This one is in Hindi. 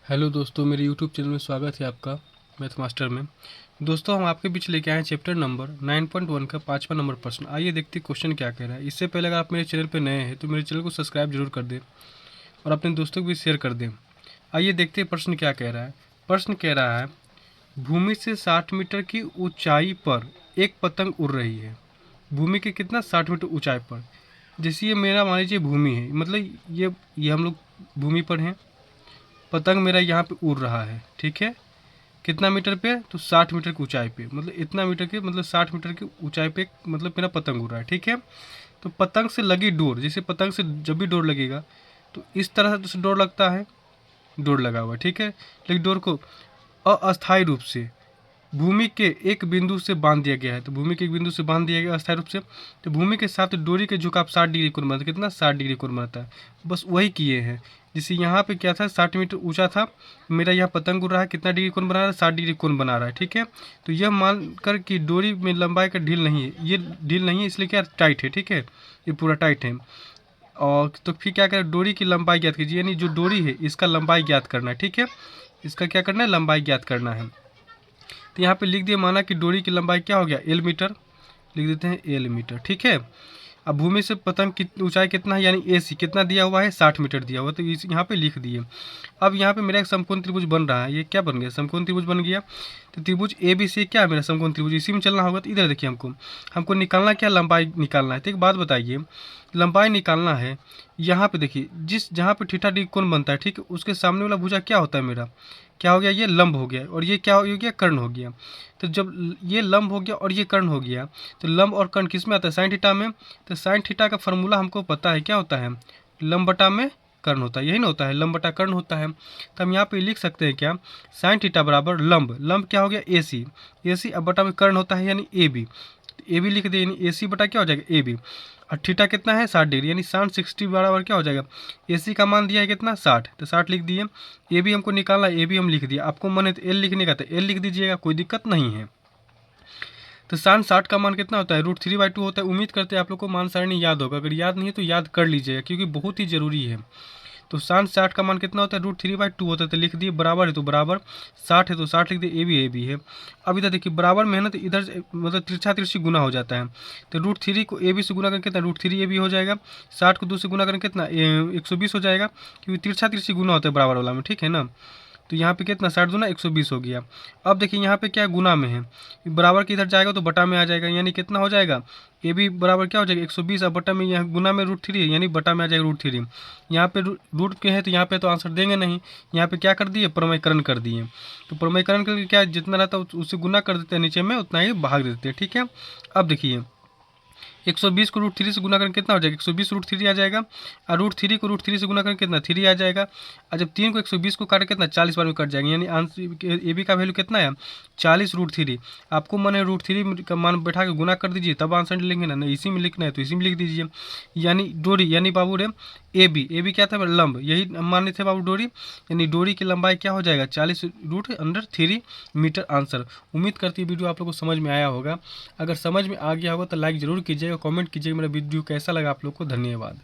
हेलो दोस्तों, मेरे यूट्यूब चैनल में स्वागत है आपका मैथ मास्टर में। दोस्तों, हम आपके बीच लेके आए हैं चैप्टर नंबर 9.1 का 5वां नंबर प्रश्न। आइए देखते हैं क्वेश्चन क्या कह रहा है। इससे पहले अगर आप मेरे चैनल पर नए हैं तो मेरे चैनल को सब्सक्राइब जरूर कर दें और अपने दोस्तों को भी शेयर कर दें। आइए देखते हैं प्रश्न क्या कह रहा है। प्रश्न कह रहा है, भूमि से 60 मीटर की ऊंचाई पर एक पतंग उड़ रही है। भूमि के कितना 60 मीटर ऊंचाई पर। जैसे ये मेरा मान लीजिए भूमि है, मतलब ये हम लोग भूमि पर हैं। पतंग मेरा यहाँ पे उड़ रहा है, ठीक है। कितना मीटर पे, तो 60 मीटर की ऊंचाई पे, मतलब इतना मीटर के, मतलब 60 मीटर की ऊंचाई पे मतलब मेरा पतंग उड़ रहा है, ठीक है। तो पतंग से लगी डोर, जैसे पतंग से जब भी डोर लगेगा तो इस तरह से डोर लगता है, डोर लगा हुआ है, ठीक है। लेकिन डोर को अस्थायी रूप से भूमि के एक बिंदु से बांध दिया गया है। तो भूमि के एक बिंदु से बांध दिया गया अस्थायी रूप से। तो भूमि के साथ डोरी के झुकाव 60 डिग्री कोण बनता है। कितना, 60 डिग्री कोण बनता है। बस वही किए हैं। जैसे यहाँ पे क्या था, 60 मीटर ऊंचा था, मेरा यहाँ पतंग उड़ रहा है, कितना डिग्री कोण बना रहा है, 60 डिग्री कोण बना रहा है, ठीक है। तो यह मानकर कि डोरी में लंबाई का ढील नहीं है, ये ढील नहीं है, इसलिए क्या टाइट है, ठीक है, ये पूरा टाइट है। और तो फिर क्या करें, डोरी की लंबाई ज्ञात कीजिए, यानी जो डोरी है इसका लंबाई ज्ञात करना है, ठीक है। इसका क्या करना है, लंबाई ज्ञात करना है। तो यहाँ पे लिख दिए, माना कि डोरी की लंबाई क्या हो गया, एल मीटर, लिख देते हैं एल मीटर, ठीक है। अब भूमि से पतंग की ऊंचाई कितना है, यानी ए सी कितना दिया हुआ है, 60 मीटर दिया हुआ है, तो इस यहाँ पे लिख दिए। अब यहाँ पे मेरा एक समकोण त्रिभुज बन रहा है, ये क्या बन गया, समकोण त्रिभुज बन गया। तो त्रिभुज ए बी सी क्या है, मेरा समकोण त्रिभुज, इसी में चलना होगा। तो इधर देखिए, हमको निकालना क्या, लंबाई निकालना है। तो एक बात बताइए, लंबाई निकालना है। यहाँ पे देखिए, जहाँ पे थीटा डिग्री कोण बनता है, ठीक है, उसके सामने वाला भुजा क्या होता है मेरा, क्या हो गया, ये लंब हो गया, और ये क्या हो गया, कर्ण हो गया। तो जब ये लंब हो गया और ये कर्ण हो गया, तो लंब और कर्ण किस में आता है, साइन थीटा में। तो साइन थीटा का फॉर्मूला हमको पता है, क्या होता है, लंब बटा में कर्ण होता है, यही ना होता है, लंब बटा कर्ण होता है। तो हम यहाँ पे लिख सकते हैं क्या, साइन थीटा बराबर लंब, लंब क्या हो गया, ए सी, ए सी अब बटा में कर्ण होता है, यानी ए बी। ए बी लिख दिए, यानी ए सी बटा क्या हो जाएगा, ए बी। और थीटा कितना है, 60 डिग्री, यानी साइन 60 बराबर क्या हो जाएगा, ए सी का मान दिया है कितना, 60, तो 60 लिख दिए। ए बी हमको निकालना है, ए बी हम लिख दिया। आपको मन है तो एल लिखने का, तो एल लिख दीजिएगा, कोई दिक्कत नहीं है। तो साइन 60 का मान कितना होता है, √3/2 होता है। उम्मीद करते हैं आप लोग को मान सारणी याद होगा, अगर याद नहीं है तो याद कर लीजिएगा, क्योंकि बहुत ही जरूरी है। तो साइन 60 का मान कितना होता है, √3/2 होता है। तो लिख दिए, बराबर है तो बराबर, 60 है तो 60 लिख दिए, ए बी है। अब इधर देखिए, बराबर में है ना, तो इधर से मतलब तिरछा तिरछी गुना हो जाता है। तो √3 को ए बी से गुना करके कितना, √3 ए बी हो जाएगा। 60 को 2 से गुना करके कितना, 120 हो जाएगा, क्योंकि तिरछा तिरछी गुना होता है बराबर वाला में, ठीक है ना। तो यहाँ पे कितना, 60 दूना 120 हो गया। अब देखिए यहाँ पे क्या गुना में है, बराबर के इधर जाएगा तो बटा में आ जाएगा, यानी कितना हो जाएगा, ए बी बराबर क्या हो जाएगा, 120। अब बटा में, यहाँ गुना में √3 है, यानी बटा में आ जाएगा √3। यहाँ पे रूट के हैं तो यहाँ पे तो आंसर देंगे नहीं, यहाँ पे क्या कर दिए, प्रमेयकरण कर दिए। तो प्रमेयकरण करके क्या, जितना रहता है उससे गुना कर देते हैं, नीचे में उतना ही भाग देते हैं, ठीक है। अब देखिए, 120 को √3 से गुना करके कितना हो जाएगा, 120 √3 आ जाएगा। और √3 को √3 से गुना करके कितना, 3 आ जाएगा। और जब 3 को 120 को काट कितना, 40 बार में कट जाएंगे, यानी आंसर ए बी का वैल्यू कितना है, 40 √3। आपको मन है √3 का मान बैठा के गुना कर दीजिए, तब आंसर लिखेंगे ना, नहीं इसी में लिखना है तो इसी में लिख दीजिए। यानी डोरी, यानी बाबू रे ए बी क्या था, लंब, यही माने थे बाबू डोरी, यानी डोरी की लंबाई क्या हो जाएगा, 40 √3 मीटर आंसर। उम्मीद करती है वीडियो आप लोग को समझ में आया होगा। अगर समझ में आ गया होगा तो लाइक ज़रूर कीजिएगा, कमेंट कीजिएगा मेरा वीडियो कैसा लगा आप लोग को। धन्यवाद।